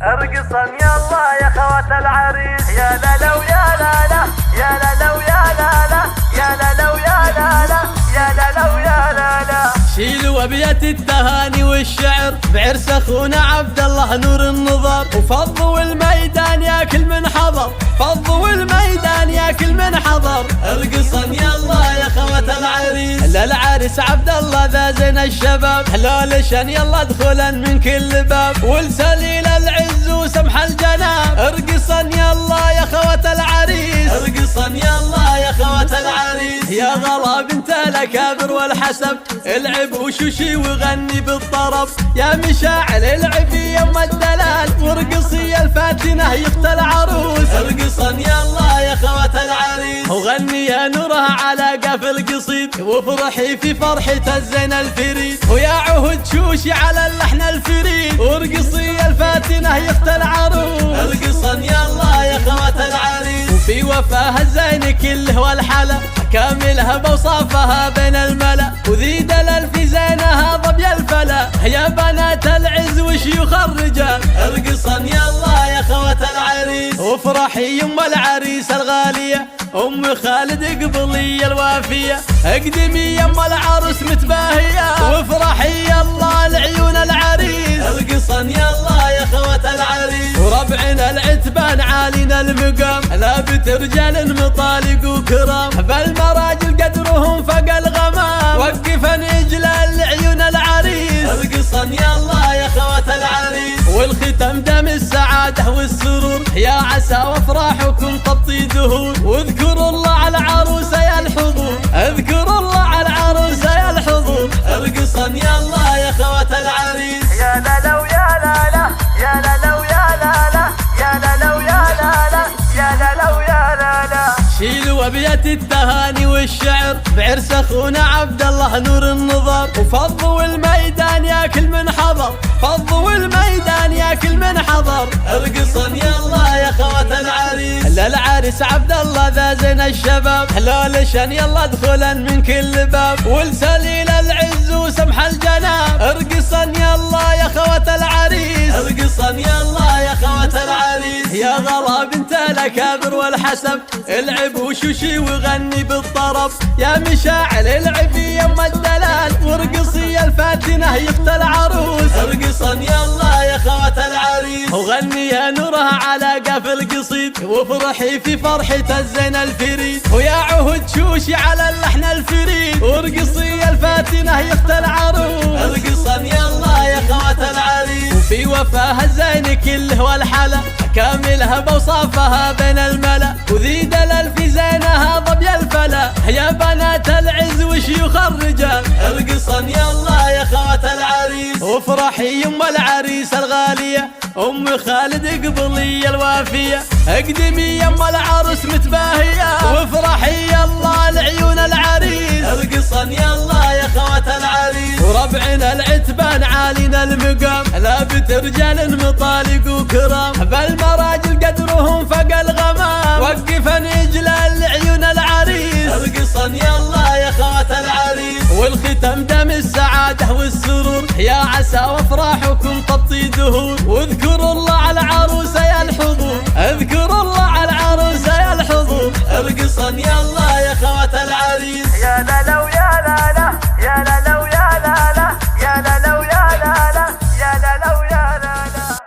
ارقصن يلا يا خوات العريس، يا لا لو يا لا لا، يا لا لو يا لا لا، يا لا لو يا لا لا، يا لا لو يا لا لا. شيلوا ابيات التهاني والشعر بعرس اخونا عبد الله نور النظر، وفضوا الميدان ياكل من حضر، فضوا الميدان ياكل من حضر. ارقصن يلا يا خوات العريس، للعريس عبد الله ذا زين الشباب، هلولشن يلا ادخلا من كل باب، ولسليل العز وسمح الجناب. ارقصن يلا يا خوات العريس، ارقصن يلا يا خوات العريس. يا غلا بنت الاكابر والحسب، العب وشوشي وغني بالطرب، يا مشاعل العبي يم الدلال، وارقصي الفاتنه يخت العروس. ارقصن يلا يا خوات العريس، وغني يا نورها على قاف القصيد، وافرحي في فرحة الزين الفريد، ويا عهد شوشي على اللحن الفريد، وارقصي الفاتنه يخت العروس. ارقصن يلا يا خوات العريس، وفي وفاها الزين كله والحلا، كاملها بوصافها بين الملا، وذي دلال في زينها ضبي الفلا، يا بنات العز وشيوخ الرجال. ارقصن يلا يا خوات العريس، وافرحي يم العريس الغالية، ام خالد قبلي الوافية، اقدمي يم العروس متباهية، وافرحي يلا لعيون العريس. ارقصن يلا يا خوات العريس، وربعنا العتبان عالينا المقام، لابت رجال مطالق وكرام، بالمراجل قدرهم فوق الغمام، وقفن اجلال لعيون العريس. ارقصن يلا يا خوات العريس، والختم دم السعادة والسرور، يا عسى وافراحكم تبطي دهور، واذكروا الله على العروسة يا الحضور، اذكروا الله على العروسة يا الحضور. ارقصن يلا يا خوات العريس، يا لا لو يا لا لا، يا لا لو يا لا لا، يا لا لو يا لا لا، يا لا لو يا لا لا. شيلوا ابيات التهاني والشعر بعرس اخونا عبد الله نور النظر، وفضوا الميدان ياكل من حضر، فضوا الميدان ياكل من حضر. ارقصن يلا يا خوات العريس، للعريس عبد الله ذا زين الشباب، هلولشن يلا ادخلا من كل باب، ولسليل العز وسمح الجناب. ارقصن يلا يا خوات العريس، ارقصن يلا يا خوات العريس. يا غلا بنت الاكابر والحسب، العب وشوشي وغني بالطرب، يا مشاعل العبي يم الدلال، وارقصي الفاتنه يخت العروس. ارقصن يلا يا خوات العريس، وغني يا نورها على قاف القصيد، وافرحي في فرحة الزين الفريد، ويا عهد شوشي على اللحن الفريد، وارقصي الفاتنه يخت العروس. ارقصن يلا يا خوات العريس، وفي وفاها الزين كله والحلا، كاملها بوصافها بين الملا، وذي دلال في زينها ضبي الفلا، يا بنات العز وشيوخ الرجال. ارقصن يلا يا خوات العريس، وافرحي يم العريس الغالية، ام خالد قبلي الوافية، اقدمي يم العروس متباهية، وافرحي يلا لعيون العريس. ارقصن يلا يا خوات العريس، وربعنا العتبان عالينا المقام، لابت رجال مطالق وكرام، بالمراجل قدرهم فوق الغمام، وقفن اجلال لعيون العريس. ارقصن يلا يا خوات العريس، والختم دم السعادة والسرور، يا عسى وافراحكم تبطي دهور، واذكروا الله على العروسة يا الحضور، اذكروا الله على العروسة يا الحضور. ارقصن يلا يا خوات العريس، يا لا لو يا لا لا، يا لا لو يا لا لا، يا لا لو يا لا لا، يا لا لو يا لا لا.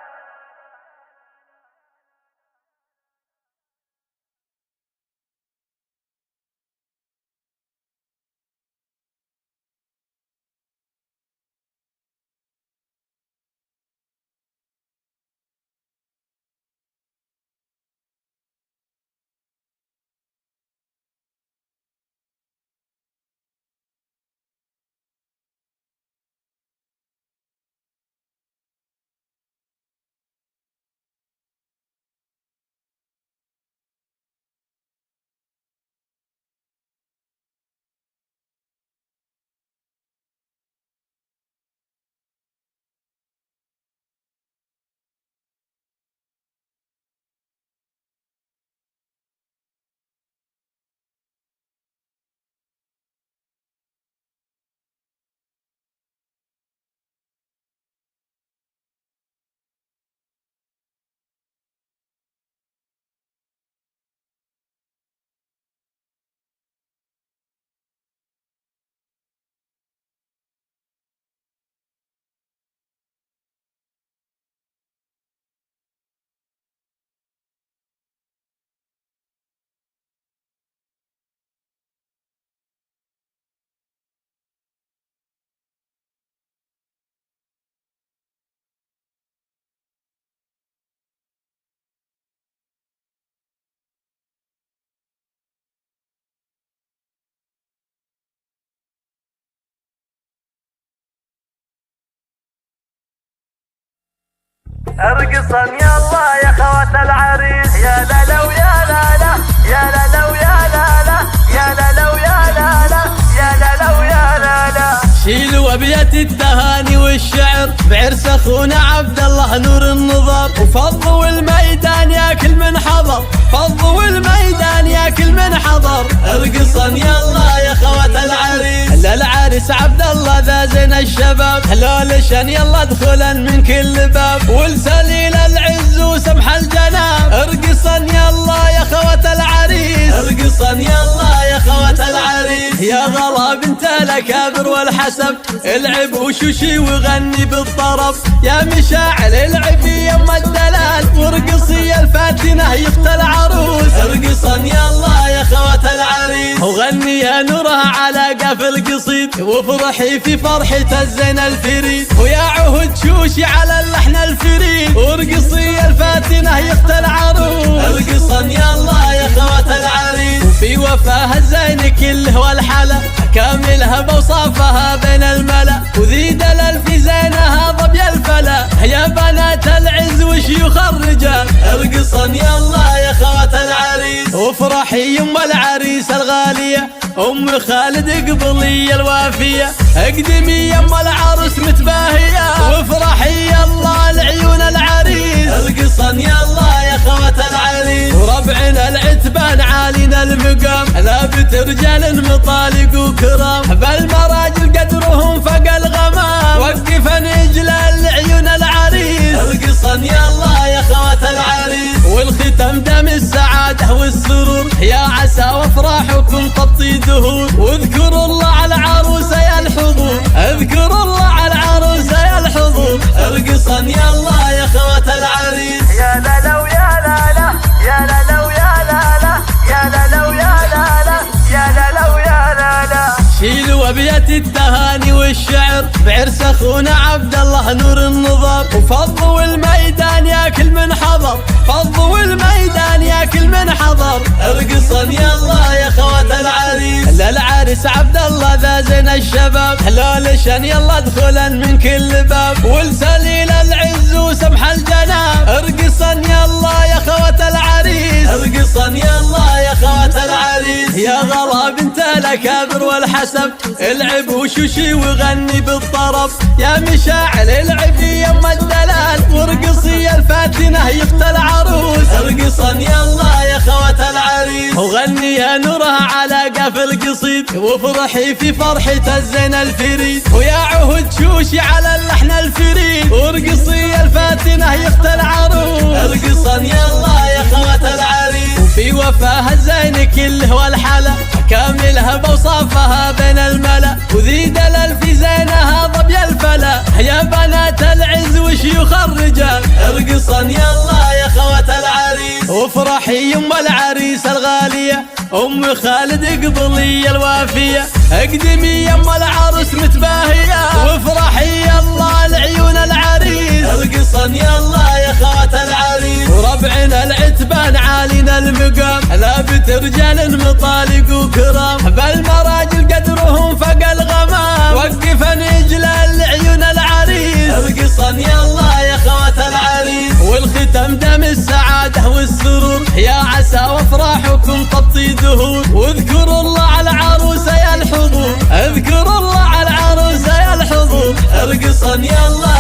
ارقصا يلا يا خوات العريس، يا لا لو يا لا لا، يا لا لو يا لا لا، يا لا لو يا لا لا، يا لا لو يا لا لا. شيلوا ابيات التهاني والشعر بعرس اخونا عبد الله نور النظر، وفضوا الميدان يا كل من حضر، فضوا الميدان يا كل من حضر. ارقصا يلا يا خوات العريس، للعريس عبد الله ذا زين الشباب، هلولشن يلا ادخلا من كل باب، ولسليل العز وسمح الجناب. ارقصا يلا يا خوات العريس، ارقصا يلا يا خوات العريس. يا غلا بنت الاكابر والحسب، العب وشوشي وغني بالطرب، يا مشاعل العبي يم الدلال، وارقصي الفاتنه يخت العروس. ارقصا يلا يا خوات العريس، وغني يا نورها على قفل قصيد، وافرحي في فرحة الزين الفريد، ويا عهد شوشي على اللحن الفريد، وارقصي الفاتنه يخت العروس. ارقصا يلا يا خوات العريس، وفي وفاها الزين كله والحلا، كاملها بوصافها بين الملا، وذي دلال في زينها ضبي الفلا، يا بنات العز وشيوخ الرجال. ارقصا يلا يا خوات العريس، وافرحي يم العريس الغالية، ام خالد قبلي الوافية، اقدمي يم العروس متباهية، وافرحي يلا لعيون العريس. ارقصا يلا يا خوات العريس، وربعنا العتبان عالينا المقام، ثابت رجال مطالق وكرام، بالمراجل قدرهم فوق الغمام، وقفا اجلال لعيون العريس. ارقصا يلا يا خوات العريس، والختم دم السعادة والسرور، يا عسى وافراحكم تطي دهور، واذكروا الله على العروسة يا الحضور، اذكروا الله على العروسة يا الحضور. ارقصا يلا يا خوات العريس، يا لا لو يا لا لا، يا لا لو يا لا لا، يا لا لو يا لا لا، يا لا لو يا لا لا. شيلوا ابيات التهاني والشعر بعرس اخونا عبد الله نور النظر، وفضوا الميدان يا كل من حضر، فضوا الميدان يا كل من حضر. ارقصا يلا يا خوات العريس، للعريس عبد الله ذا زين الشباب، هلولشن يلا ادخلا من كل باب، ولسليل العز وسمح الجناب. ارقصا يلا يا خوات العريس، ارقصا يلا يا خوات العريس. يا غلا بنت الاكابر والحسب، العب وشوشي وغني بالطرب، يا مشاعل العبي يم الدلال، وارقصي الفاتنه يخت العروس. ارقصا يلا يا خوات العريس، وغني يا نورها على قفل قصيد، وافرحي في فرحة الزين الفريد، ويا عهد شوشي على اللحن الفريد، وارقصي الفاتنه يخت العروس. ارقصا يلا يا خوات العريس، وفي وفاها الزين كله والحلا، كاملها بوصافها بين الملا، وذي دلال في زينها ضبي الفلا، يا بنات العز وشيوخ الرجال. ارقصا يلا يا خوات العريس، وافرحي يم العريس الغالية، ام خالد قبلي الوافية، اقدمي يم العروس متباهية، وافرحي يلا لعيون العريس. ارقصا يلا يا خوات العريس، وربعنا العتبان عالينا المقام، ثابت رجال مطالق وكرام، بالمراجل قدرهم فوق الغمام، وقفا اجلال لعيون العريس. ارقصا يلا يا خوات العريس، والختم دم السعادة والسرور، يا عسى وافراحكم تطي دهور، واذكروا الله على العروسة يا الحضور، اذكروا الله على العروسة يا الحضور. ارقصا يلا